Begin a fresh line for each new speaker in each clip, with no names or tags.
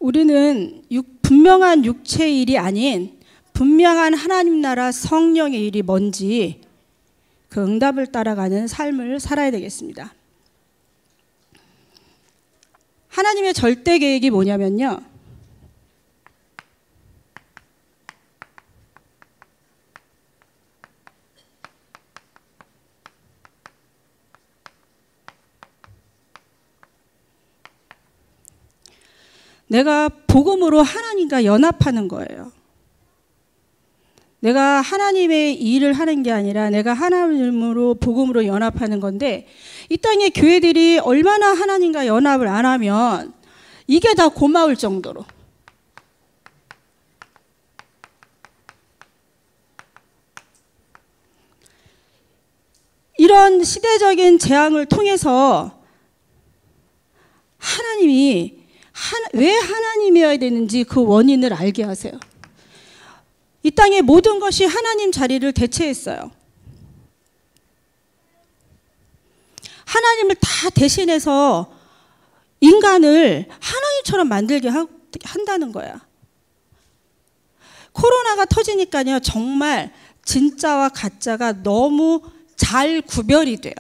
우리는 분명한 육체의 일이 아닌 분명한 하나님 나라 성령의 일이 뭔지 그 응답을 따라가는 삶을 살아야 되겠습니다. 하나님의 절대 계획이 뭐냐면요, 내가 복음으로 하나님과 연합하는 거예요. 내가 하나님의 일을 하는 게 아니라 내가 하나님으로 복음으로 연합하는 건데, 이 땅의 교회들이 얼마나 하나님과 연합을 안 하면 이게 다 고마울 정도로 이런 시대적인 재앙을 통해서 하나님이 왜 하나님이어야 되는지 그 원인을 알게 하세요. 이 땅의 모든 것이 하나님 자리를 대체했어요. 하나님을 다 대신해서 인간을 하나님처럼 만들게 한다는 거야. 코로나가 터지니까요, 정말 진짜와 가짜가 너무 잘 구별이 돼요.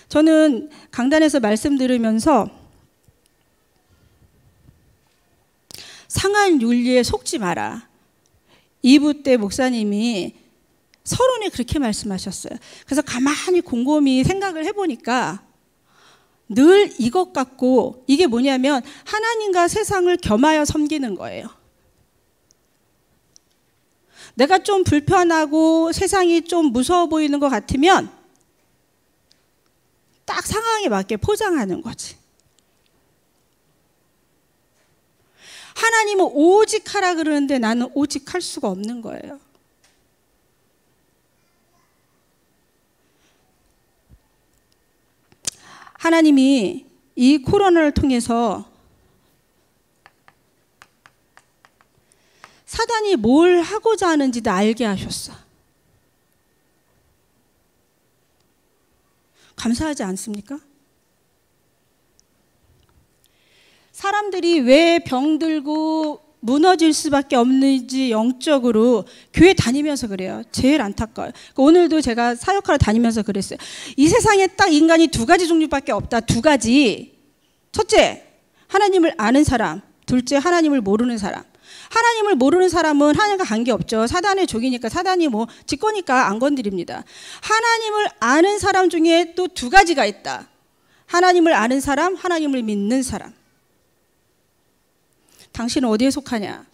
저는 강단에서 말씀 들으면서 상한 윤리에 속지 마라. 2부 때 목사님이 서론에 그렇게 말씀하셨어요. 그래서 가만히 곰곰이 생각을 해보니까 늘 이것 같고, 이게 뭐냐면 하나님과 세상을 겸하여 섬기는 거예요. 내가 좀 불편하고 세상이 좀 무서워 보이는 것 같으면 딱 상황에 맞게 포장하는 거지. 하나님은 오직 하라 그러는데 나는 오직 할 수가 없는 거예요. 하나님이 이 코로나를 통해서 사단이 뭘 하고자 하는지도 알게 하셨어. 감사하지 않습니까? 사람들이 왜 병들고 무너질 수밖에 없는지 영적으로 교회 다니면서 그래요. 제일 안타까워요. 오늘도 제가 사역하러 다니면서 그랬어요. 이 세상에 딱 인간이 두 가지 종류밖에 없다. 두 가지. 첫째, 하나님을 아는 사람. 둘째, 하나님을 모르는 사람. 하나님을 모르는 사람은 하나님과 관계없죠. 사단의 종이니까, 사단이 뭐 직거니까 안 건드립니다. 하나님을 아는 사람 중에 또 두 가지가 있다. 하나님을 아는 사람, 하나님을 믿는 사람. 당신은 어디에 속하냐?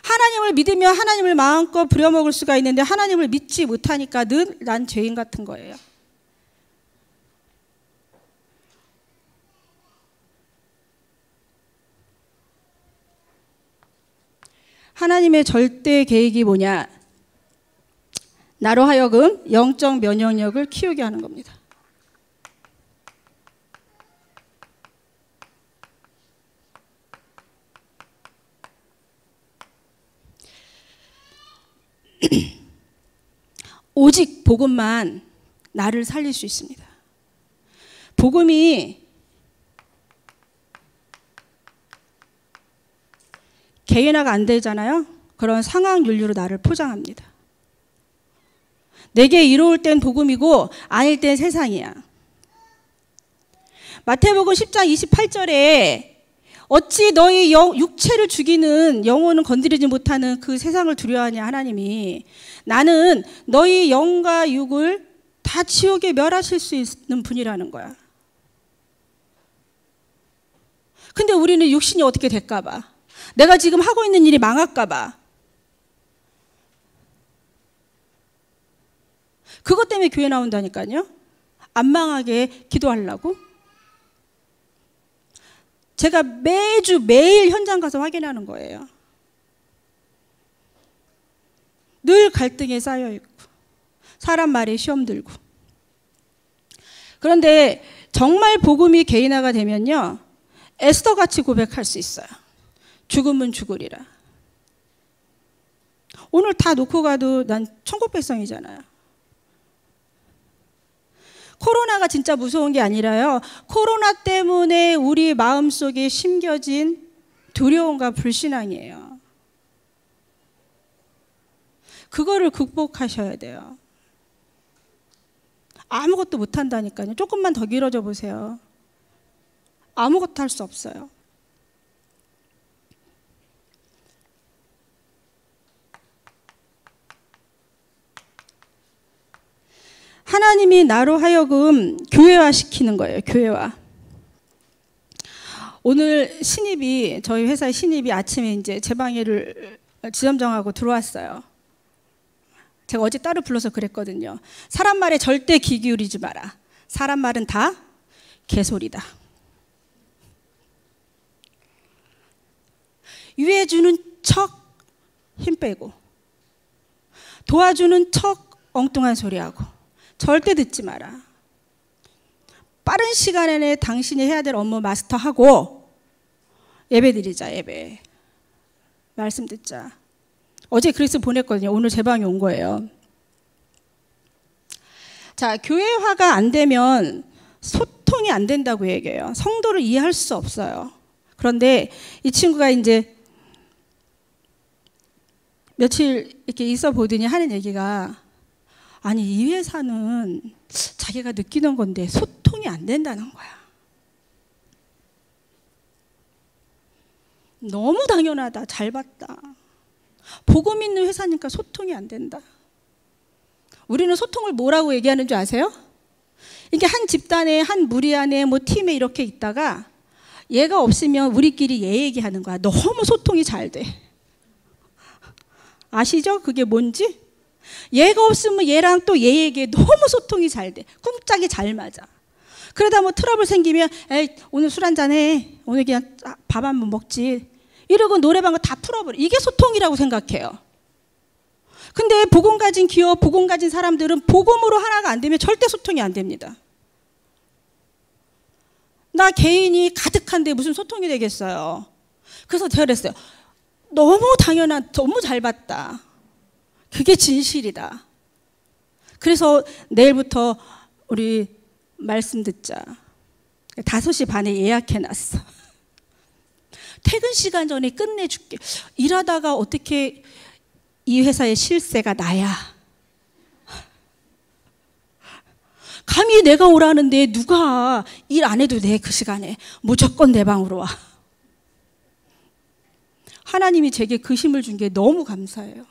하나님을 믿으면 하나님을 마음껏 부려먹을 수가 있는데 하나님을 믿지 못하니까 늘 난 죄인 같은 거예요. 하나님의 절대 계획이 뭐냐? 나로 하여금 영적 면역력을 키우게 하는 겁니다. 오직 복음만 나를 살릴 수 있습니다. 복음이 개인화가 안 되잖아요. 그런 상황윤리로 나를 포장합니다. 내게 이로울 땐 복음이고 아닐 땐 세상이야. 마태복음 10장 28절에 어찌 너희 육체를 죽이는 영혼은 건드리지 못하는 그 세상을 두려워하냐 하나님이, 나는 너희 영과 육을 다 지옥에 멸하실 수 있는 분이라는 거야. 근데 우리는 육신이 어떻게 될까 봐, 내가 지금 하고 있는 일이 망할까 봐, 그것 때문에 교회 나온다니까요. 안 망하게 기도하려고. 제가 매일 현장 가서 확인하는 거예요. 늘 갈등에 쌓여 있고 사람 말에 시험 들고. 그런데 정말 복음이 개인화가 되면요, 에스더같이 고백할 수 있어요. 죽으면 죽으리라. 오늘 다 놓고 가도 난 천국 백성이잖아요. 코로나가 코로나가 진짜 무서운 게 아니라요. 코로나 때문에 우리 마음속에 심겨진 두려움과 불신앙이에요. 그거를 극복하셔야 돼요. 아무것도 못한다니까요. 조금만 더 길어져 보세요. 아무것도 할 수 없어요. 하나님이 나로 하여금 교회화 시키는 거예요. 교회화. 오늘 신입이, 저희 회사의 신입이 아침에 이제 제 방에를 지점정하고 들어왔어요. 제가 어제 따로 불러서 그랬거든요. 사람 말에 절대 귀 기울이지 마라. 사람 말은 다 개소리다. 유해주는 척 힘 빼고, 도와주는 척 엉뚱한 소리하고, 절대 듣지 마라. 빠른 시간 안에 당신이 해야 될 업무 마스터하고 예배 드리자. 예배. 말씀 듣자. 어제 그리스 보냈거든요. 오늘 제 방에 온 거예요. 자, 교회화가 안 되면 소통이 안 된다고 얘기해요. 성도를 이해할 수 없어요. 그런데 이 친구가 이제 며칠 이렇게 있어 보더니 하는 얘기가, 아니 이 회사는 자기가 느끼는 건데 소통이 안 된다는 거야. 너무 당연하다. 잘 봤다. 복음 있는 회사니까 소통이 안 된다. 우리는 소통을 뭐라고 얘기하는 줄 아세요? 이게 한 집단에, 한 무리 안에, 뭐 팀에 이렇게 있다가 얘가 없으면 우리끼리 얘 얘기하는 거야. 너무 소통이 잘 돼. 아시죠? 그게 뭔지? 얘가 없으면 얘랑 또 얘 얘기해. 너무 소통이 잘 돼. 쿵짝이 잘 맞아. 그러다 뭐 트러블 생기면, 에이 오늘 술 한잔 해. 오늘 그냥 밥 한 번 먹지. 이러고 노래방을 다 풀어버려. 이게 소통이라고 생각해요. 근데 복음 가진 기업, 복음 가진 사람들은 복음으로 하나가 안 되면 절대 소통이 안 됩니다. 나 개인이 가득한데 무슨 소통이 되겠어요. 그래서 제가 그랬어요. 너무 당연한, 너무 잘 봤다. 그게 진실이다. 그래서 내일부터 우리 말씀 듣자. 5시 반에 예약해놨어. 퇴근 시간 전에 끝내줄게. 일하다가 어떻게 이 회사의 실세가 나야. 감히 내가 오라는데 누가 일 안 해도 돼. 그 시간에 무조건 내 방으로 와. 하나님이 제게 그 힘을 준 게 너무 감사해요.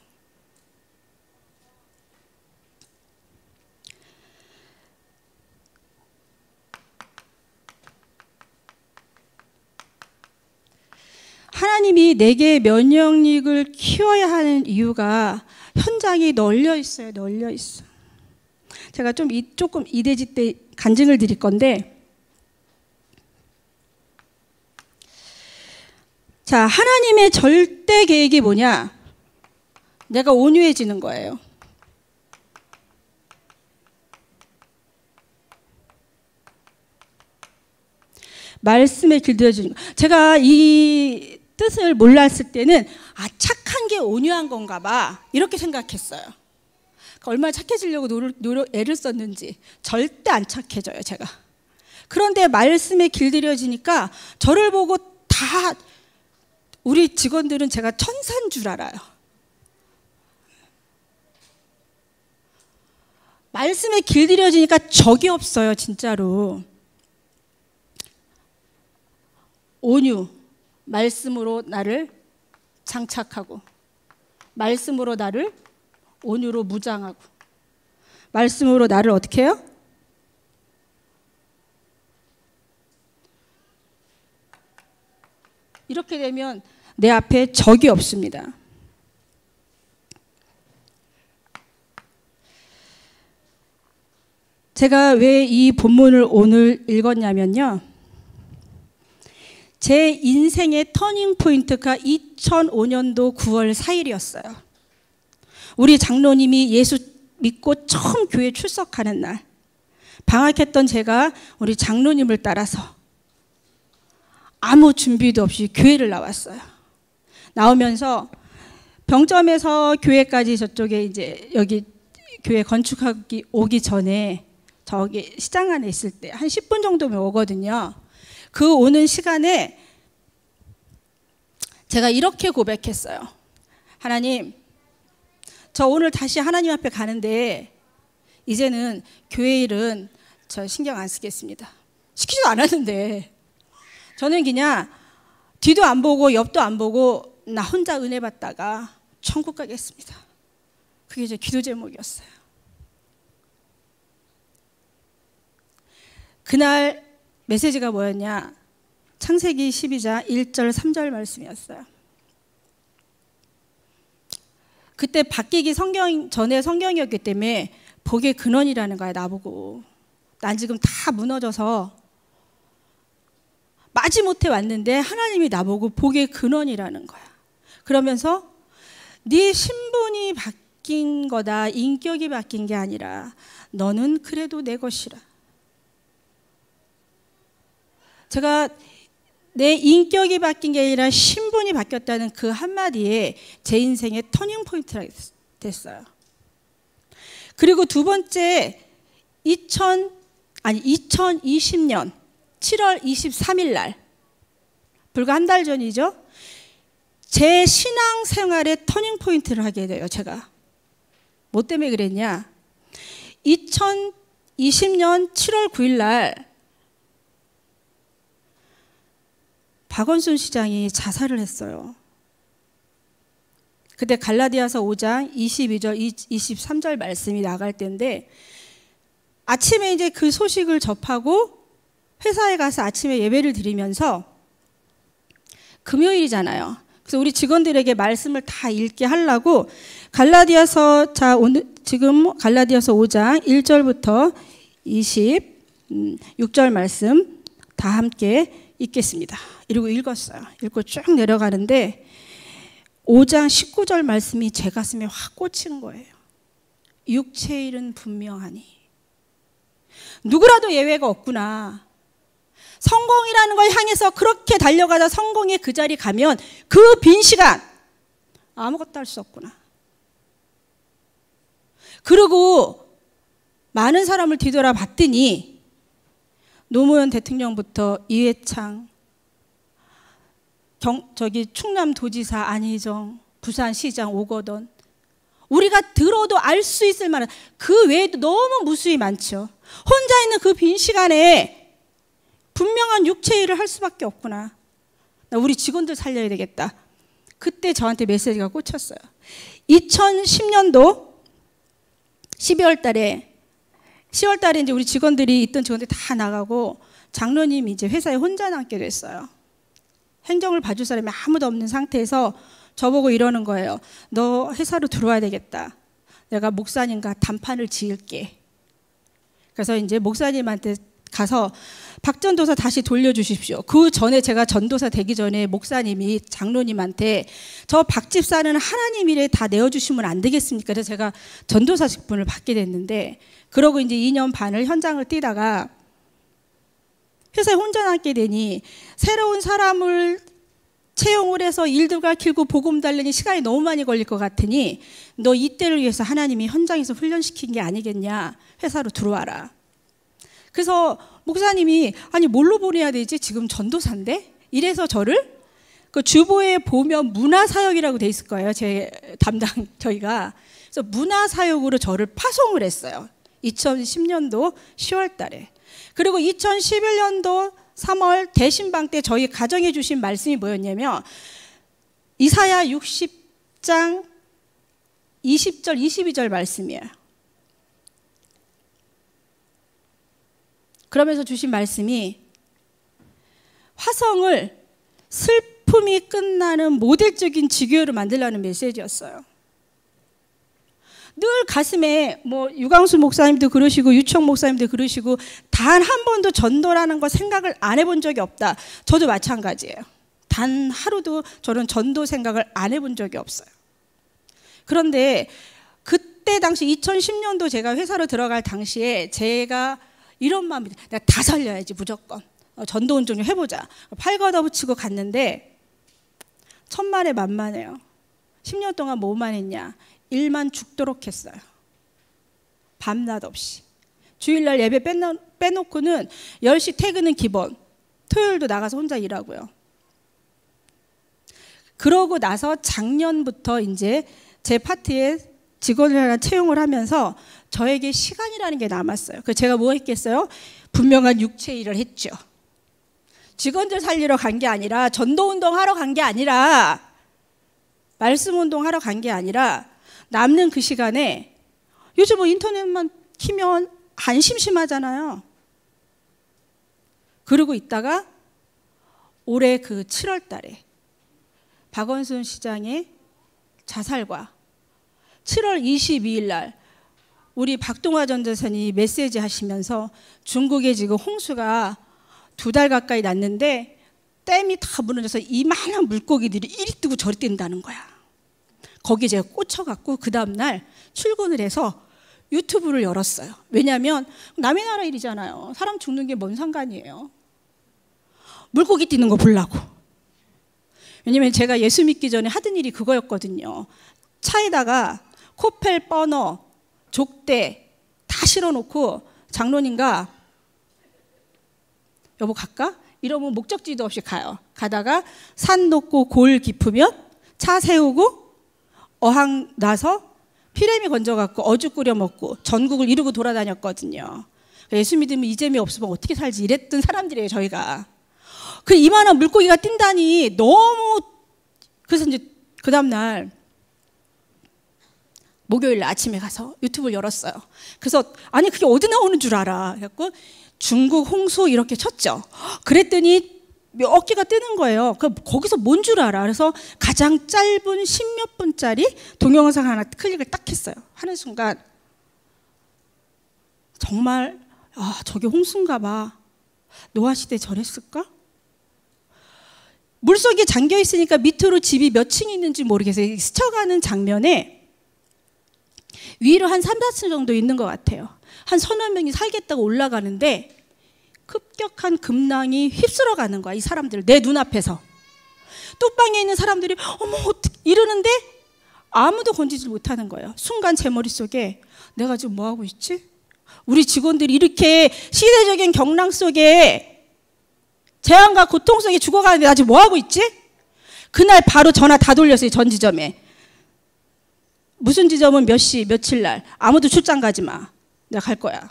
하나님이 내게 면역력을 키워야 하는 이유가 현장이 널려 있어요. 널려 있어. 제가 조금 이대지 때 간증을 드릴 건데, 자, 하나님의 절대 계획이 뭐냐? 내가 온유해지는 거예요. 말씀에 길들여지는 거. 제가 이 뜻을 몰랐을 때는, 아, 착한 게 온유한 건가 봐, 이렇게 생각했어요. 얼마나 착해지려고 애를 썼는지. 절대 안 착해져요, 제가. 그런데 말씀에 길들여지니까 저를 보고 다, 우리 직원들은 제가 천사인 줄 알아요. 말씀에 길들여지니까 적이 없어요, 진짜로. 온유, 말씀으로 나를 장착하고, 말씀으로 나를 온유로 무장하고, 말씀으로 나를 어떻게 해요? 이렇게 되면 내 앞에 적이 없습니다. 제가 왜 이 본문을 오늘 읽었냐면요, 제 인생의 터닝 포인트가 2005년도 9월 4일이었어요. 우리 장로님이 예수 믿고 처음 교회 출석하는 날, 방학했던 제가 우리 장로님을 따라서 아무 준비도 없이 교회를 나왔어요. 나오면서 병점에서 교회까지, 저쪽에 이제 여기 교회 건축하기 오기 전에 저기 시장 안에 있을 때 한 10분 정도면 오거든요. 그 오는 시간에 제가 이렇게 고백했어요. 하나님, 저 오늘 다시 하나님 앞에 가는데 이제는 교회 일은 저 신경 안 쓰겠습니다. 시키지도 않았는데 저는 그냥 뒤도 안 보고 옆도 안 보고 나 혼자 은혜 받다가 천국 가겠습니다. 그게 제 기도 제목이었어요. 그날 메시지가 뭐였냐? 창세기 12장 1절 3절 말씀이었어요. 그때 바뀌기 전에 성경이었기 때문에 복의 근원이라는 거야. 나보고 난 지금 다 무너져서 마지못해 왔는데 하나님이 나보고 복의 근원이라는 거야. 그러면서 네 신분이 바뀐 거다, 인격이 바뀐 게 아니라 너는 그래도 내 것이라. 제가 내 인격이 바뀐 게 아니라 신분이 바뀌었다는 그 한마디에 제 인생의 터닝 포인트가 됐어요. 그리고 두 번째 2020년 7월 23일 날, 불과 한 달 전이죠. 제 신앙생활의 터닝 포인트를 하게 돼요. 제가 뭐 때문에 그랬냐? 2020년 7월 9일 날 박원순 시장이 자살을 했어요. 그때 갈라디아서 5장 22절 23절 말씀이 나갈 때인데, 아침에 이제 그 소식을 접하고 회사에 가서 아침에 예배를 드리면서 금요일이잖아요. 그래서 우리 직원들에게 말씀을 다 읽게 하려고 오늘 지금 갈라디아서 5장 1절부터 26절 말씀 다 함께 읽겠습니다. 이러고 읽었어요. 읽고 쭉 내려가는데 5장 19절 말씀이 제 가슴에 확 꽂히는 거예요. 육체의 일은 분명하니 누구라도 예외가 없구나. 성공이라는 걸 향해서 그렇게 달려가다 성공의 그 자리 가면 그 빈 시간 아무것도 할 수 없구나. 그리고 많은 사람을 뒤돌아봤더니 노무현 대통령부터 이회창, 충남도지사 안희정, 부산시장 오거돈, 우리가 들어도 알 수 있을 만한 그 외에도 너무 무수히 많죠. 혼자 있는 그 빈 시간에 분명한 육체 일을 할 수밖에 없구나. 나 우리 직원들 살려야 되겠다. 그때 저한테 메시지가 꽂혔어요. 2010년도 10월 달에 이제 우리 직원들이 있던 직원들이 다 나가고 장로님이 이제 회사에 혼자 남게 됐어요. 행정을 봐줄 사람이 아무도 없는 상태에서 저보고 이러는 거예요. 너 회사로 들어와야 되겠다. 내가 목사님과 단판을 지을게. 그래서 이제 목사님한테 가서 박전도사 다시 돌려주십시오. 그 전에 제가 전도사 되기 전에 목사님이 장로님한테 저 박집사는 하나님 일에 다 내어주시면 안 되겠습니까? 그래서 제가 전도사 직분을 받게 됐는데, 그러고 이제 2년 반을 현장을 뛰다가 회사에 혼자 남게 되니 새로운 사람을 채용을 해서 일들과 길고 복음 달리니 시간이 너무 많이 걸릴 것 같으니 너 이때를 위해서 하나님이 현장에서 훈련시킨 게 아니겠냐. 회사로 들어와라. 그래서 목사님이 아니 뭘로 보내야 되지? 지금 전도사인데? 이래서 저를 그 주보에 보면 문화사역이라고 돼 있을 거예요. 제 담당 저희가. 그래서 문화사역으로 저를 파송을 했어요. 2010년도 10월 달에. 그리고 2011년도 3월 대신방 때 저희 가정해 주신 말씀이 뭐였냐면 이사야 60장 20절 22절 말씀이에요. 그러면서 주신 말씀이 화성을 슬픔이 끝나는 모델적인 지교회로 만들라는 메시지였어요. 늘 가슴에 뭐 유광수 목사님도 그러시고 유청 목사님도 그러시고 단 한 번도 전도라는 거 생각을 안 해본 적이 없다. 저도 마찬가지예요. 단 하루도 저는 전도 생각을 안 해본 적이 없어요. 그런데 그때 당시 2010년도 제가 회사로 들어갈 당시에 제가 이런 마음이, 내가 다 살려야지 무조건. 전도 운동 좀 해보자. 팔 걷어붙이고 갔는데 천만에 만만해요. 10년 동안 뭐만 했냐? 일만 죽도록 했어요. 밤낮 없이. 주일날 예배 빼놓고는 10시 퇴근은 기본. 토요일도 나가서 혼자 일하고요. 그러고 나서 작년부터 이제 제 파트에 직원을 하나 채용을 하면서 저에게 시간이라는 게 남았어요. 그래서 제가 뭐 했겠어요? 분명한 육체 일을 했죠. 직원들 살리러 간 게 아니라, 전도운동 하러 간 게 아니라, 말씀운동 하러 간 게 아니라, 남는 그 시간에, 요즘 뭐 인터넷만 키면 안 심심하잖아요. 그러고 있다가 올해 그 7월 달에 박원순 시장의 자살과 7월 22일 날 우리 박동화 전도사님이 메시지 하시면서 중국에 지금 홍수가 2달 가까이 났는데 댐이 다 무너져서 이만한 물고기들이 이리 뜨고 저리 뜬다는 거야. 거기에 제가 꽂혀갖고 그 다음날 출근을 해서 유튜브를 열었어요. 왜냐하면 남의 나라 일이잖아요. 사람 죽는 게 뭔 상관이에요. 물고기 뛰는 거 보려고. 왜냐면 제가 예수 믿기 전에 하던 일이 그거였거든요. 차에다가 코펠, 버너, 족대 다 실어놓고 장로님과 여보 갈까? 이러면 목적지도 없이 가요. 가다가 산 높고 골 깊으면 차 세우고 어항 나서 피레미 건져갖고 어죽 끓여 먹고 전국을 이루고 돌아다녔거든요. 예수 믿으면 이 재미 없으면 어떻게 살지 이랬던 사람들이에요, 저희가. 그 이만한 물고기가 뛴다니 너무. 그래서 이제 그 다음날 목요일 아침에 가서 유튜브를 열었어요. 그래서 아니 그게 어디 나오는 줄 알아. 그래갖고 중국 홍수 이렇게 쳤죠. 그랬더니 몇 개가 뜨는 거예요. 거기서 뭔 줄 알아. 그래서 가장 짧은 10몇 분짜리 동영상 하나 클릭을 딱 했어요. 하는 순간 정말 저게 홍수인가 봐. 노아시대 저랬을까? 물속에 잠겨 있으니까 밑으로 집이 몇 층이 있는지 모르겠어요. 스쳐가는 장면에 위로 한 3, 4층 정도 있는 것 같아요. 한 서너 명이 살겠다고 올라가는데 급격한 급랑이 휩쓸어 가는 거야. 이 사람들을 내 눈앞에서. 뚝방에 있는 사람들이 어머 어떡해 이러는데 아무도 건지지 못하는 거예요. 순간 제 머릿속에 내가 지금 뭐하고 있지? 우리 직원들이 이렇게 시대적인 경랑 속에 재앙과 고통 속에 죽어가는데 나 지금 뭐하고 있지? 그날 바로 전화 다 돌렸어요. 전 지점에. 무슨 지점은 몇 시 며칠 날 아무도 출장 가지 마. 내가 갈 거야.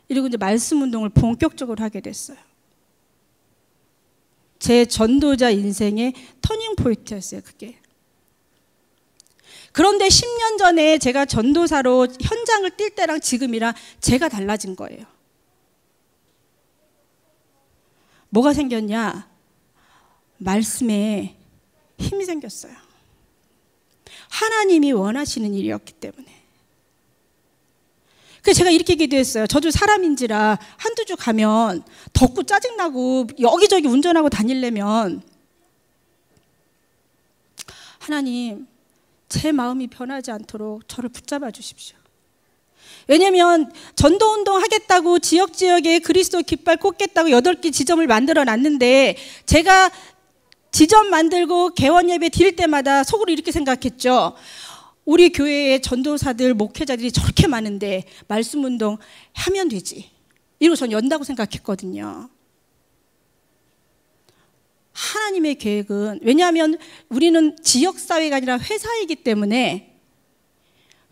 이러고 이제 말씀 운동을 본격적으로 하게 됐어요. 제 전도자 인생의 터닝 포인트였어요, 그게. 그런데 10년 전에 제가 전도사로 현장을 뛸 때랑 지금이랑 제가 달라진 거예요. 뭐가 생겼냐? 말씀에 힘이 생겼어요. 하나님이 원하시는 일이었기 때문에. 그래서 제가 이렇게 기도했어요. 저도 사람인지라 한두 주 가면 덥고 짜증나고 여기저기 운전하고 다니려면 하나님 제 마음이 변하지 않도록 저를 붙잡아 주십시오. 왜냐하면 전도운동 하겠다고 지역지역에 그리스도 깃발 꽂겠다고 8개 지점을 만들어 놨는데 제가 지점 만들고 개원예배 드릴 때마다 속으로 이렇게 생각했죠. 우리 교회의 전도사들, 목회자들이 저렇게 많은데 말씀운동 하면 되지. 이러고 전 연다고 생각했거든요. 하나님의 계획은, 왜냐하면 우리는 지역사회가 아니라 회사이기 때문에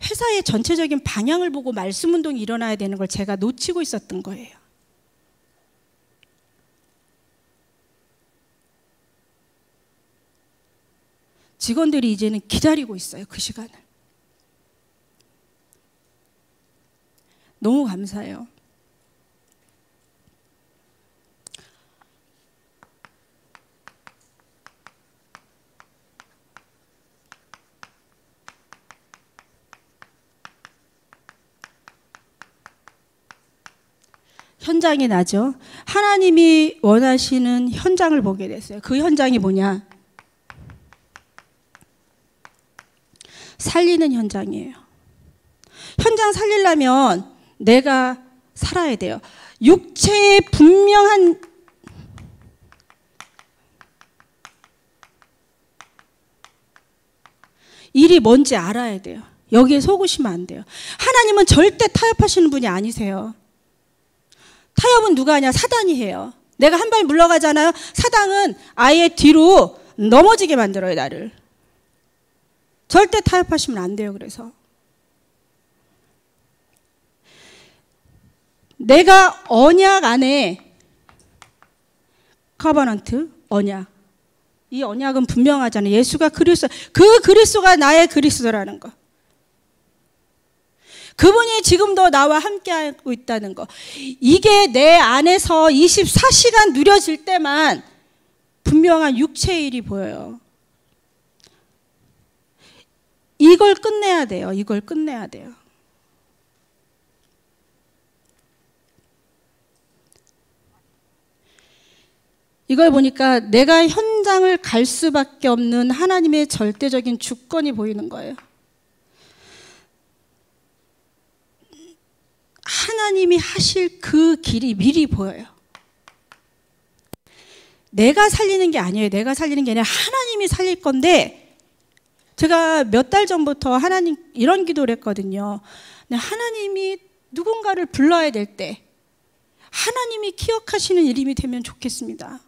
회사의 전체적인 방향을 보고 말씀운동이 일어나야 되는 걸 제가 놓치고 있었던 거예요. 직원들이 이제는 기다리고 있어요, 그 시간을. 너무 감사해요. 현장이 나죠. 하나님이 원하시는 현장을 보게 됐어요. 그 현장이 뭐냐? 살리는 현장이에요. 현장 살리려면 내가 살아야 돼요. 육체의 분명한 일이 뭔지 알아야 돼요. 여기에 속으시면 안 돼요. 하나님은 절대 타협하시는 분이 아니세요. 타협은 누가 하냐? 사단이 해요. 내가 한 발 물러가잖아요. 사단은 아예 뒤로 넘어지게 만들어요, 나를. 절대 타협하시면 안 돼요. 그래서 내가 언약 안에 커버넌트, 언약. 이 언약은 분명하잖아요. 예수가 그리스도, 그 그리스도가 나의 그리스도라는 거. 그분이 지금도 나와 함께하고 있다는 거. 이게 내 안에서 24시간 누려질 때만 분명한 육체의 일이 보여요. 이걸 끝내야 돼요. 이걸 끝내야 돼요. 이걸 보니까 내가 현장을 갈 수밖에 없는 하나님의 절대적인 주권이 보이는 거예요. 하나님이 하실 그 길이 미리 보여요. 내가 살리는 게 아니에요. 내가 살리는 게 아니라 하나님이 살릴 건데, 제가 몇 달 전부터 하나님 이런 기도를 했거든요. 하나님이 누군가를 불러야 될 때 하나님이 기억하시는 이름이 되면 좋겠습니다.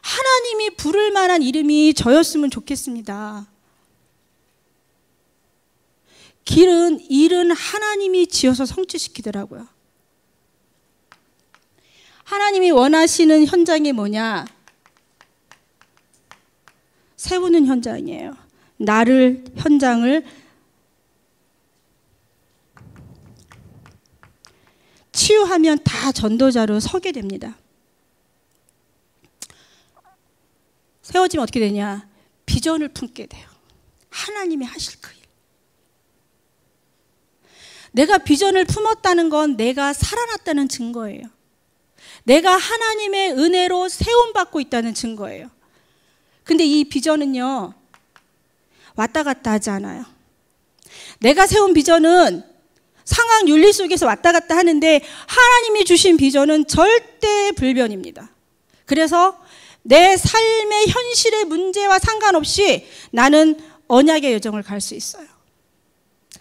하나님이 부를 만한 이름이 저였으면 좋겠습니다. 일은 하나님이 지어서 성취시키더라고요. 하나님이 원하시는 현장이 뭐냐? 세우는 현장이에요. 나를, 현장을 치유하면 다 전도자로 서게 됩니다. 세워지면 어떻게 되냐? 비전을 품게 돼요. 하나님이 하실 그 일. 내가 비전을 품었다는 건 내가 살아났다는 증거예요. 내가 하나님의 은혜로 세움받고 있다는 증거예요. 근데 이 비전은요, 왔다 갔다 하지 않아요. 내가 세운 비전은 상황 윤리 속에서 왔다 갔다 하는데, 하나님이 주신 비전은 절대 불변입니다. 그래서 내 삶의 현실의 문제와 상관없이 나는 언약의 여정을 갈 수 있어요.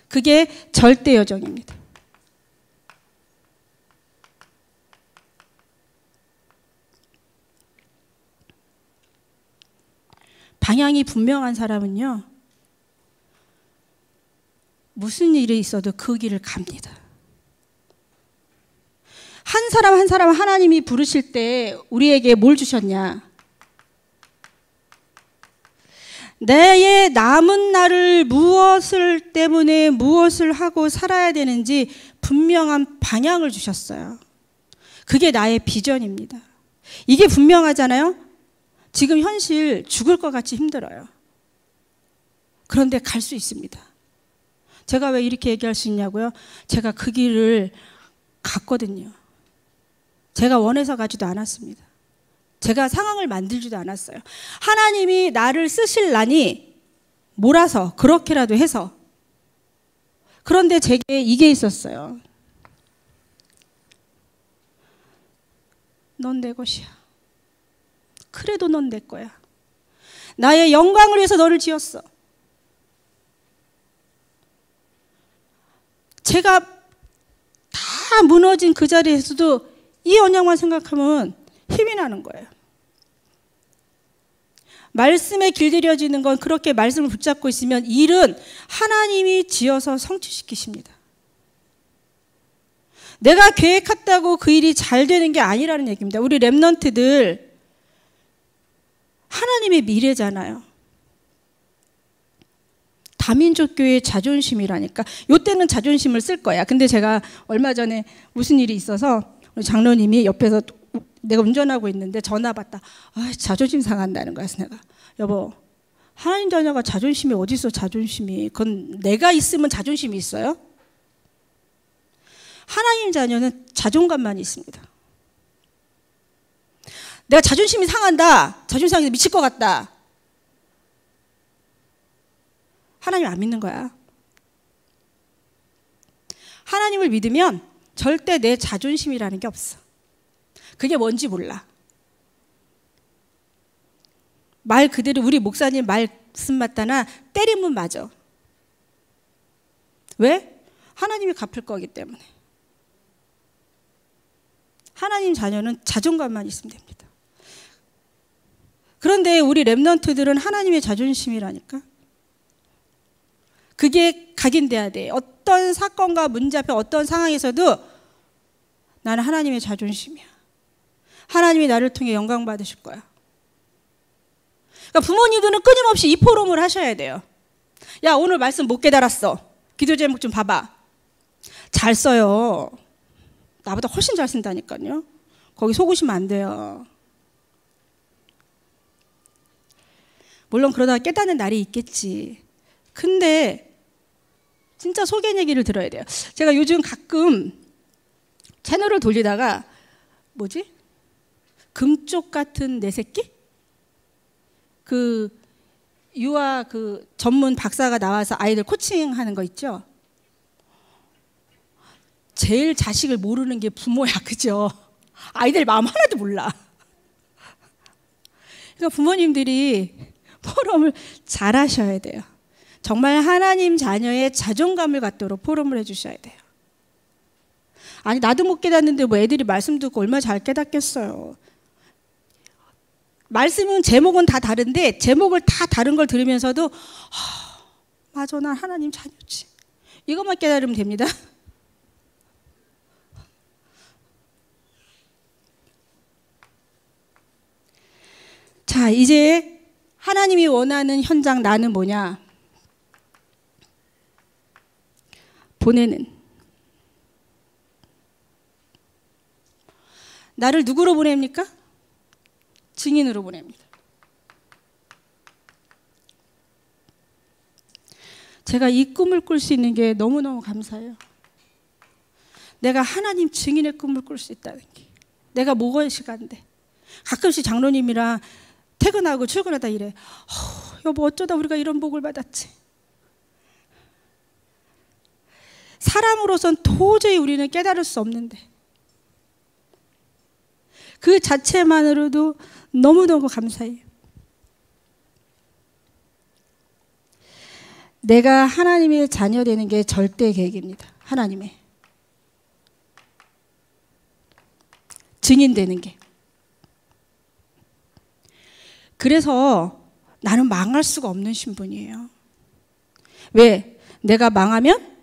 그게 절대 여정입니다. 방향이 분명한 사람은요, 무슨 일이 있어도 그 길을 갑니다. 한 사람 한 사람 하나님이 부르실 때 우리에게 뭘 주셨냐? 내의 남은 날을 무엇을 때문에 무엇을 하고 살아야 되는지 분명한 방향을 주셨어요. 그게 나의 비전입니다. 이게 분명하잖아요. 지금 현실 죽을 것 같이 힘들어요. 그런데 갈 수 있습니다. 제가 왜 이렇게 얘기할 수 있냐고요? 제가 그 길을 갔거든요. 제가 원해서 가지도 않았습니다. 제가 상황을 만들지도 않았어요. 하나님이 나를 쓰실라니 몰아서 그렇게라도 해서. 그런데 제게 이게 있었어요. 넌 내 것이야. 그래도 넌 내 거야. 나의 영광을 위해서 너를 지었어. 제가 다 무너진 그 자리에서도 이 언약만 생각하면 힘이 나는 거예요. 말씀에 길들여지는 건 그렇게 말씀을 붙잡고 있으면 일은 하나님이 지어서 성취시키십니다. 내가 계획했다고 그 일이 잘 되는 게 아니라는 얘기입니다. 우리 렘넌트들 하나님의 미래잖아요. 다민족교회의 자존심이라니까. 요때는 자존심을 쓸 거야. 근데 제가 얼마 전에 무슨 일이 있어서 우리 장로님이 옆에서 내가 운전하고 있는데 전화 받다. 자존심 상한다는 거야. 그래서 내가, 여보, 하나님 자녀가 자존심이 어디 있어? 자존심이. 그건 내가 있으면 자존심이 있어요? 하나님 자녀는 자존감만 있습니다. 내가 자존심이 상한다. 자존심 상해서 미칠 것 같다. 하나님 안 믿는 거야. 하나님을 믿으면 절대 내 자존심이라는 게 없어. 그게 뭔지 몰라. 말 그대로 우리 목사님 말씀 맞다나 때리면 맞아. 왜? 하나님이 갚을 거기 때문에. 하나님 자녀는 자존감만 있으면 됩니다. 그런데 우리 렘넌트들은 하나님의 자존심이라니까. 그게 각인돼야 돼. 어떤 사건과 문제 앞에 어떤 상황에서도 나는 하나님의 자존심이야. 하나님이 나를 통해 영광 받으실 거야. 그러니까 부모님들은 끊임없이 이 포럼을 하셔야 돼요. 야, 오늘 말씀 못 깨달았어. 기도 제목 좀 봐봐. 잘 써요. 나보다 훨씬 잘 쓴다니까요. 거기 속으시면 안 돼요. 물론 그러다가 깨닫는 날이 있겠지. 근데 진짜 속의 얘기를 들어야 돼요. 제가 요즘 가끔 채널을 돌리다가 뭐지? 금쪽 같은 내 새끼? 그 유아 그 전문 박사가 나와서 아이들 코칭하는 거 있죠? 제일 자식을 모르는 게 부모야, 그죠? 아이들 마음 하나도 몰라. 그러니까 부모님들이 포럼을 잘 하셔야 돼요. 정말 하나님 자녀의 자존감을 갖도록 포럼을 해주셔야 돼요. 아니, 나도 못 깨닫는데 뭐 애들이 말씀 듣고 얼마나 잘 깨닫겠어요. 말씀은 제목은 다 다른데 제목을 다 다른 걸 들으면서도 맞아, 난 하나님 자녀지. 이것만 깨달으면 됩니다. 자, 이제 하나님이 원하는 현장 나는 뭐냐? 보내는. 나를 누구로 보냅니까? 증인으로 보냅니다. 제가 이 꿈을 꿀 수 있는 게 너무너무 감사해요. 내가 하나님 증인의 꿈을 꿀 수 있다는 게. 내가 목요일 시간인데 가끔씩 장로님이랑 퇴근하고 출근하다 이래. 여보, 어쩌다 우리가 이런 복을 받았지. 사람으로선 도저히 우리는 깨달을 수 없는데 그 자체만으로도 너무너무 감사해요. 내가 하나님의 자녀 되는 게 절대 계획입니다. 하나님의 증인 되는 게. 그래서 나는 망할 수가 없는 신분이에요. 왜? 내가 망하면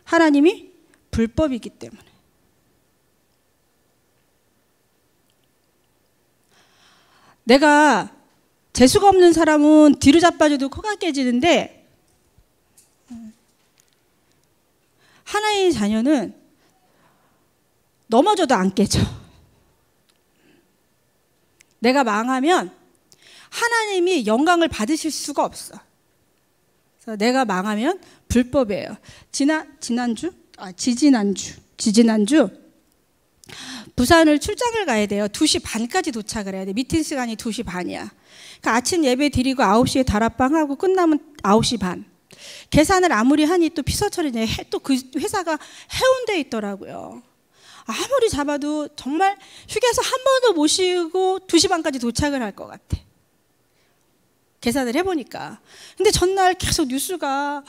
하나님이 불법이기 때문에. 내가 재수가 없는 사람은 뒤로 자빠져도 코가 깨지는데 하나님의 자녀는 넘어져도 안 깨져. 내가 망하면 하나님이 영광을 받으실 수가 없어. 그래서 내가 망하면 불법이에요. 지지난주 부산을 출장을 가야 돼요. 2시 반까지 도착을 해야 돼. 미팅 시간이 2시 반이야. 그러니까 아침 예배 드리고 9시에 다락방하고 끝나면 9시 반. 계산을 아무리 하니 또 피서철이네. 또 그 회사가 해운대에 있더라고요. 아무리 잡아도 정말 휴게소 한 번도 못 쉬고 2시 반까지 도착을 할 것 같아. 계산을 해보니까. 근데 전날 계속 뉴스가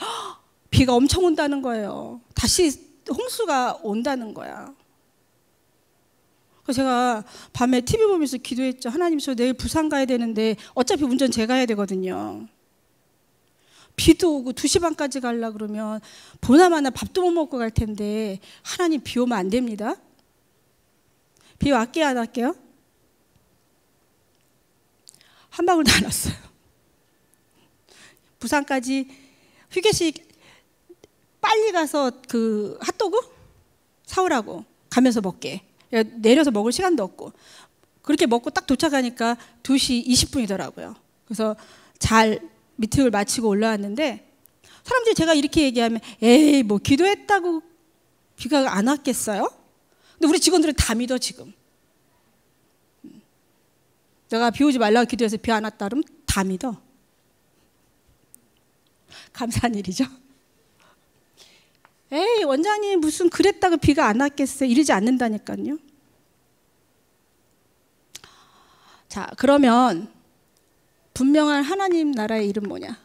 비가 엄청 온다는 거예요. 다시 홍수가 온다는 거야. 그래서 제가 밤에 TV 보면서 기도했죠. 하나님, 저 내일 부산 가야 되는데 어차피 운전 제가 해야 되거든요. 비도 오고 2시 반까지 가려고 그러면 보나마나 밥도 못 먹고 갈 텐데 하나님, 비 오면 안 됩니다. 비 왔게 안 할게요? 한 방울도 안 왔어요. 부산까지 휴게실 빨리 가서 그 핫도그 사오라고 가면서 먹게. 내려서 먹을 시간도 없고. 그렇게 먹고 딱 도착하니까 2시 20분이더라고요. 그래서 잘 미팅을 마치고 올라왔는데 사람들이 제가 이렇게 얘기하면 에이, 뭐 기도했다고 비가 안 왔겠어요? 근데 우리 직원들은 다 믿어 지금. 내가 비 오지 말라고 기도해서 비 안 왔다 그러면 다 믿어. 감사한 일이죠. 에이, 원장님 무슨 그랬다고 비가 안 왔겠어요? 이러지 않는다니까요. 자, 그러면 분명한 하나님 나라의 이름 뭐냐?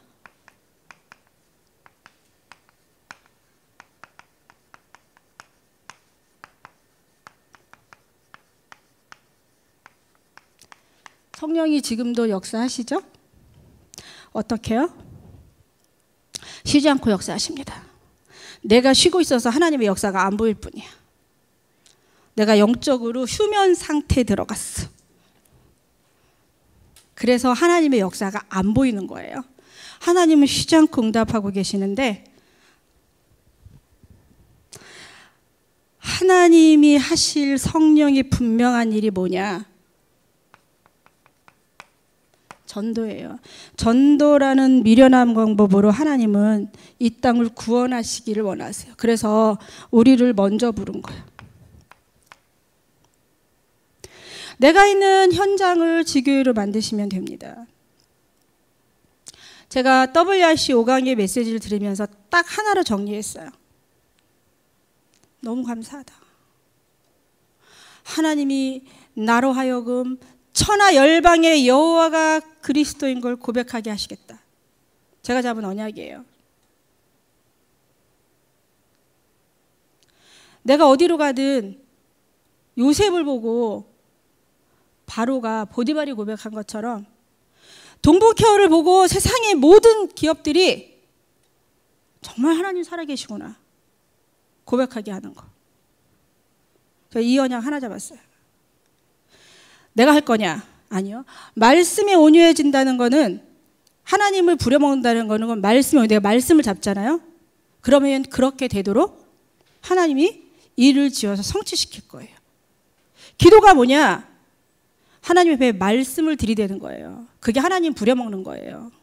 성령이 지금도 역사하시죠? 어떻게요? 쉬지 않고 역사하십니다. 내가 쉬고 있어서 하나님의 역사가 안 보일 뿐이야. 내가 영적으로 휴면 상태에 들어갔어. 그래서 하나님의 역사가 안 보이는 거예요. 하나님은 쉬지 않고 응답하고 계시는데, 하나님이 하실 성령이 분명한 일이 뭐냐? 전도예요. 전도라는 미련한 방법으로 하나님은 이 땅을 구원하시기를 원하세요. 그래서 우리를 먼저 부른 거예요. 내가 있는 현장을 지교회로 만드시면 됩니다. 제가 WRC 5강의 메시지를 들으면서 딱 하나로 정리했어요. 너무 감사하다. 하나님이 나로 하여금 천하 열방의 여호와가 그리스도인 걸 고백하게 하시겠다. 제가 잡은 언약이에요. 내가 어디로 가든 요셉을 보고 바로가 보디발이 고백한 것처럼 동북케어를 보고 세상의 모든 기업들이 정말 하나님 살아계시구나 고백하게 하는 거. 저 이 언약 하나 잡았어요. 내가 할 거냐? 아니요. 말씀에 온유해진다는 거는, 하나님을 부려먹는다는 거는 말씀에, 내가 말씀을 잡잖아요. 그러면 그렇게 되도록 하나님이 일을 지어서 성취시킬 거예요. 기도가 뭐냐? 하나님 앞에 말씀을 들이대는 거예요. 그게 하나님 부려먹는 거예요.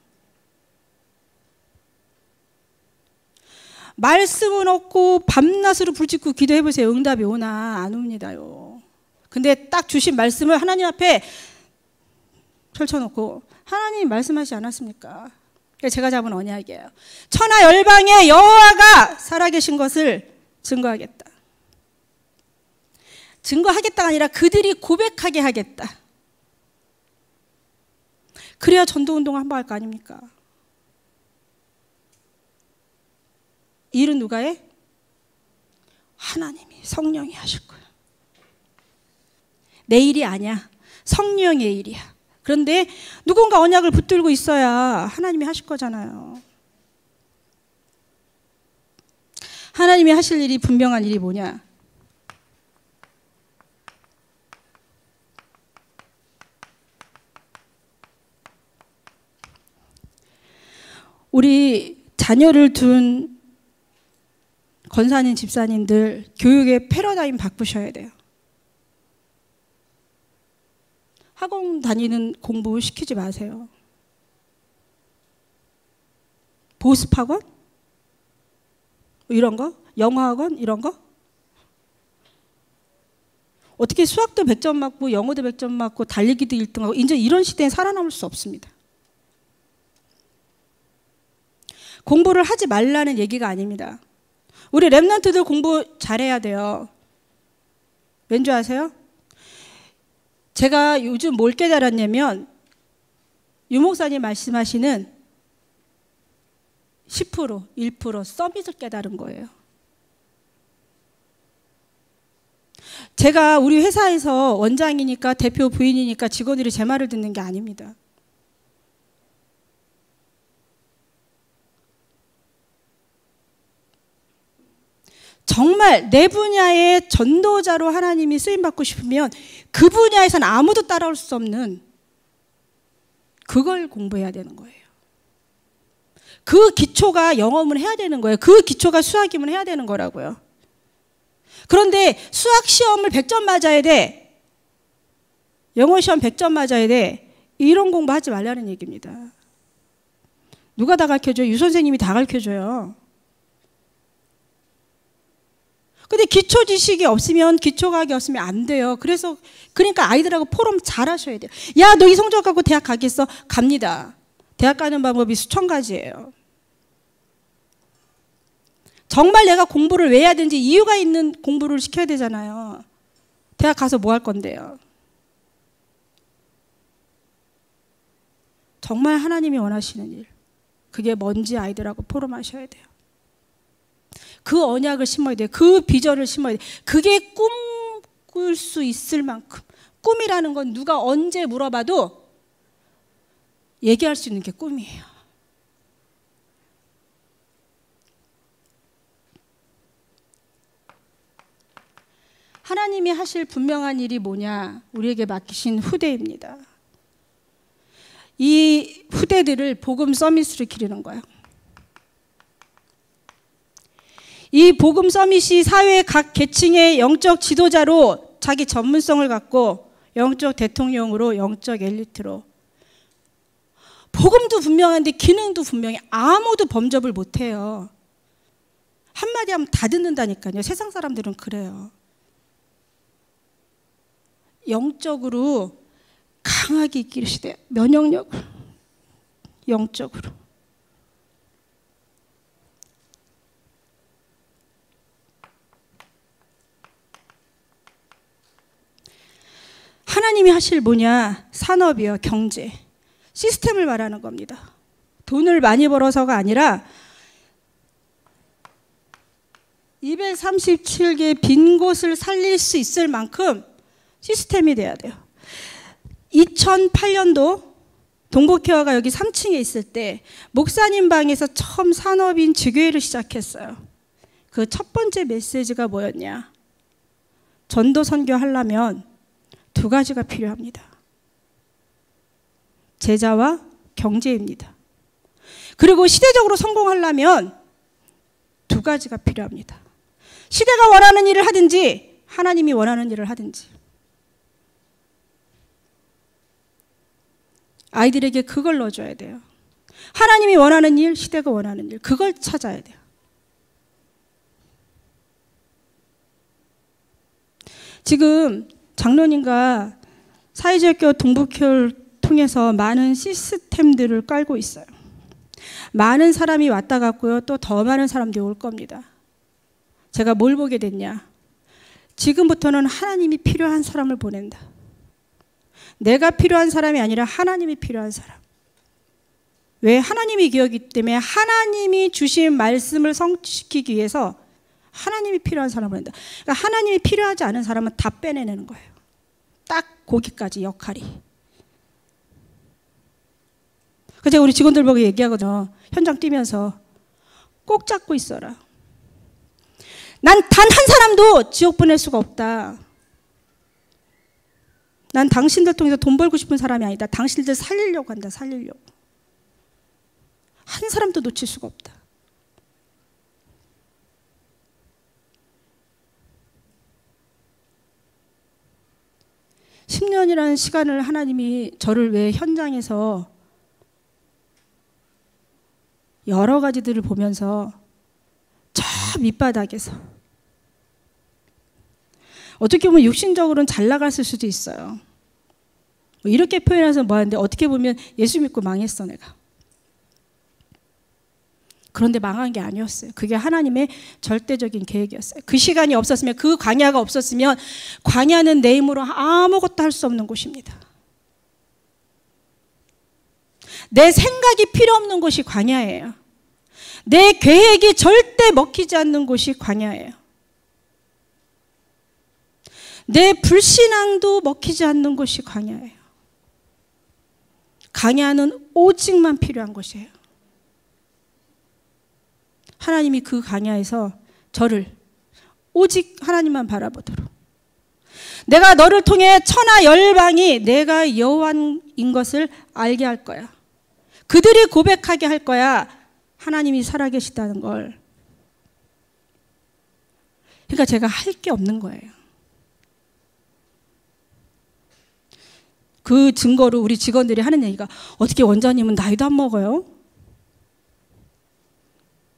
말씀은 없고 밤낮으로 불짓고 기도해보세요. 응답이 오나? 안 옵니다요. 근데 딱 주신 말씀을 하나님 앞에 펼쳐놓고, 하나님 말씀하시지 않았습니까? 제가 잡은 언약이에요. 천하 열방의 여호와가 살아계신 것을 증거하겠다. 증거하겠다가 아니라 그들이 고백하게 하겠다. 그래야 전도운동을 한번 할 거 아닙니까? 일은 누가 해? 하나님이, 성령이 하실 거예요. 내 일이 아니야. 성령의 일이야. 그런데 누군가 언약을 붙들고 있어야 하나님이 하실 거잖아요. 하나님이 하실 일이 분명한 일이 뭐냐? 우리 자녀를 둔 권사님, 집사님들 교육의 패러다임 바꾸셔야 돼요. 학원 다니는 공부 시키지 마세요. 보습학원? 이런 거? 영어학원? 이런 거? 어떻게 수학도 100점 맞고 영어도 100점 맞고 달리기도 1등하고, 이제 이런 시대에 살아남을 수 없습니다. 공부를 하지 말라는 얘기가 아닙니다. 우리 랩런트들 공부 잘해야 돼요. 왠지 아세요? 제가 요즘 뭘 깨달았냐면, 유 목사님 말씀하시는 10%, 1% 서밋을 깨달은 거예요. 제가 우리 회사에서 원장이니까, 대표 부인이니까 직원들이 제 말을 듣는 게 아닙니다. 정말 내 분야의 전도자로 하나님이 쓰임받고 싶으면 그 분야에서는 아무도 따라올 수 없는 그걸 공부해야 되는 거예요. 그 기초가 영어면 해야 되는 거예요. 그 기초가 수학이면 해야 되는 거라고요. 그런데 수학 시험을 100점 맞아야 돼, 영어 시험 100점 맞아야 돼, 이런 공부하지 말라는 얘기입니다. 누가 다 가르쳐줘요? 유 선생님이 다 가르쳐줘요. 근데 기초 지식이 없으면, 기초과학이 없으면 안 돼요. 그러니까 아이들하고 포럼 잘 하셔야 돼요. 야, 너 이 성적 갖고 대학 가겠어? 갑니다. 대학 가는 방법이 수천 가지예요. 정말 내가 공부를 왜 해야 되는지 이유가 있는 공부를 시켜야 되잖아요. 대학 가서 뭐 할 건데요? 정말 하나님이 원하시는 일, 그게 뭔지 아이들하고 포럼하셔야 돼요. 그 언약을 심어야 돼요. 그 비전을 심어야 돼요. 그게 꿈꿀 수 있을 만큼. 꿈이라는 건 누가 언제 물어봐도 얘기할 수 있는 게 꿈이에요. 하나님이 하실 분명한 일이 뭐냐? 우리에게 맡기신 후대입니다. 이 후대들을 복음 서밋으로 기르는 거예요. 이 복음 서밋이 사회의 각 계층의 영적 지도자로 자기 전문성을 갖고 영적 대통령으로 영적 엘리트로 복음도 분명한데 기능도 분명해. 아무도 범접을 못해요. 한마디 하면 다 듣는다니까요. 세상 사람들은 그래요. 영적으로 강하게 이기시되 면역력을 영적으로. 하나님이 하실 뭐냐? 산업이요, 경제, 시스템을 말하는 겁니다. 돈을 많이 벌어서가 아니라 237개 빈 곳을 살릴 수 있을 만큼 시스템이 돼야 돼요. 2008년도 동복회화가 여기 3층에 있을 때 목사님 방에서 처음 산업인 지교회를 시작했어요. 그 첫 번째 메시지가 뭐였냐? 전도 선교하려면 두 가지가 필요합니다. 제자와 경제입니다. 그리고 시대적으로 성공하려면 두 가지가 필요합니다. 시대가 원하는 일을 하든지 하나님이 원하는 일을 하든지. 아이들에게 그걸 넣어줘야 돼요. 하나님이 원하는 일, 시대가 원하는 일, 그걸 찾아야 돼요. 지금 장로님과 사회제일교회 동북교회를 통해서 많은 시스템들을 깔고 있어요. 많은 사람이 왔다 갔고요. 또 더 많은 사람들이 올 겁니다. 제가 뭘 보게 됐냐? 지금부터는 하나님이 필요한 사람을 보낸다. 내가 필요한 사람이 아니라 하나님이 필요한 사람. 왜? 하나님이 기억이기 때문에 하나님이 주신 말씀을 성취시키기 위해서 하나님이 필요한 사람을 보낸다. 그러니까 하나님이 필요하지 않은 사람은 다 빼내는 거예요. 딱 거기까지 역할이. 그래서 제가 우리 직원들 보고 얘기하거든요. 현장 뛰면서 꼭 잡고 있어라. 난 단 한 사람도 지옥 보낼 수가 없다. 난 당신들 통해서 돈 벌고 싶은 사람이 아니다. 당신들 살리려고 한다. 살리려고. 한 사람도 놓칠 수가 없다. (10년이라는) 시간을 하나님이 저를 왜 현장에서 여러 가지들을 보면서 저 밑바닥에서 어떻게 보면 육신적으로는 잘 나갔을 수도 있어요. 뭐 이렇게 표현해서 뭐하는데 어떻게 보면 예수 믿고 망했어 내가. 그런데 망한 게 아니었어요. 그게 하나님의 절대적인 계획이었어요. 그 시간이 없었으면, 그 광야가 없었으면, 광야는 내 힘으로 아무것도 할 수 없는 곳입니다. 내 생각이 필요 없는 곳이 광야예요. 내 계획이 절대 먹히지 않는 곳이 광야예요. 내 불신앙도 먹히지 않는 곳이 광야예요. 광야는 오직만 필요한 곳이에요. 하나님이 그 광야에서 저를 오직 하나님만 바라보도록, 내가 너를 통해 천하 열방이 내가 여호와인 것을 알게 할 거야. 그들이 고백하게 할 거야. 하나님이 살아계시다는 걸. 그러니까 제가 할 게 없는 거예요. 그 증거로 우리 직원들이 하는 얘기가, 어떻게 원장님은 나이도 안 먹어요?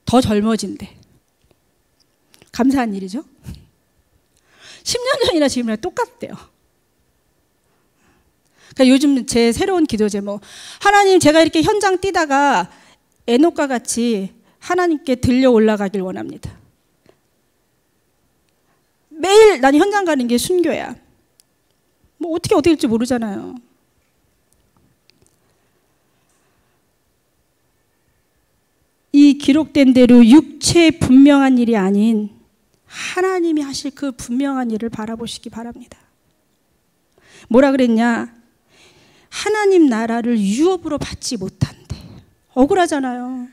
더 젊어진대. 감사한 일이죠. 10년 전이나 지금이랑 똑같대요. 그러니까 요즘 제 새로운 기도 제목, 하나님 제가 이렇게 현장 뛰다가 에녹과 같이 하나님께 들려 올라가길 원합니다. 매일 난 현장 가는 게 순교야. 뭐 어떻게 될지 모르잖아요. 이 기록된 대로 육체의 분명한 일이 아닌 하나님이 하실 그 분명한 일을 바라보시기 바랍니다. 뭐라 그랬냐? 하나님 나라를 유업으로 받지 못한대. 억울하잖아요.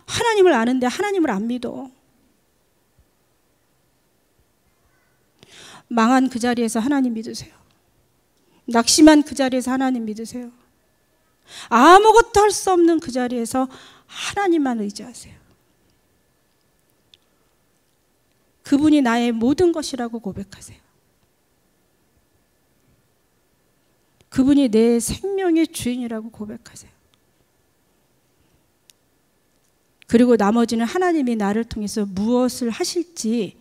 하나님을 아는데 하나님을 안 믿어. 망한 그 자리에서 하나님 믿으세요. 낙심한 그 자리에서 하나님 믿으세요. 아무것도 할 수 없는 그 자리에서 하나님만 의지하세요. 그분이 나의 모든 것이라고 고백하세요. 그분이 내 생명의 주인이라고 고백하세요. 그리고 나머지는 하나님이 나를 통해서 무엇을 하실지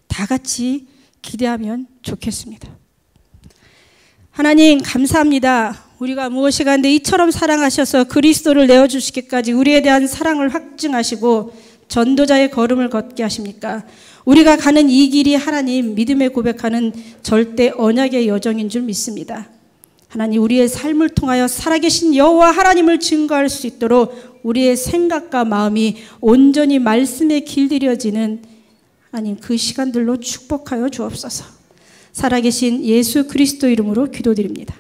다 같이 기대하면 좋겠습니다. 하나님 감사합니다. 우리가 무엇이 간데 이처럼 사랑하셔서 그리스도를 내어주시기까지 우리에 대한 사랑을 확증하시고 전도자의 걸음을 걷게 하십니까? 우리가 가는 이 길이 하나님 믿음에 고백하는 절대 언약의 여정인 줄 믿습니다. 하나님 우리의 삶을 통하여 살아계신 여호와 하나님을 증거할 수 있도록 우리의 생각과 마음이 온전히 말씀에 길들여지는 하나님 그 시간들로 축복하여 주옵소서. 살아계신 예수 그리스도 이름으로 기도드립니다.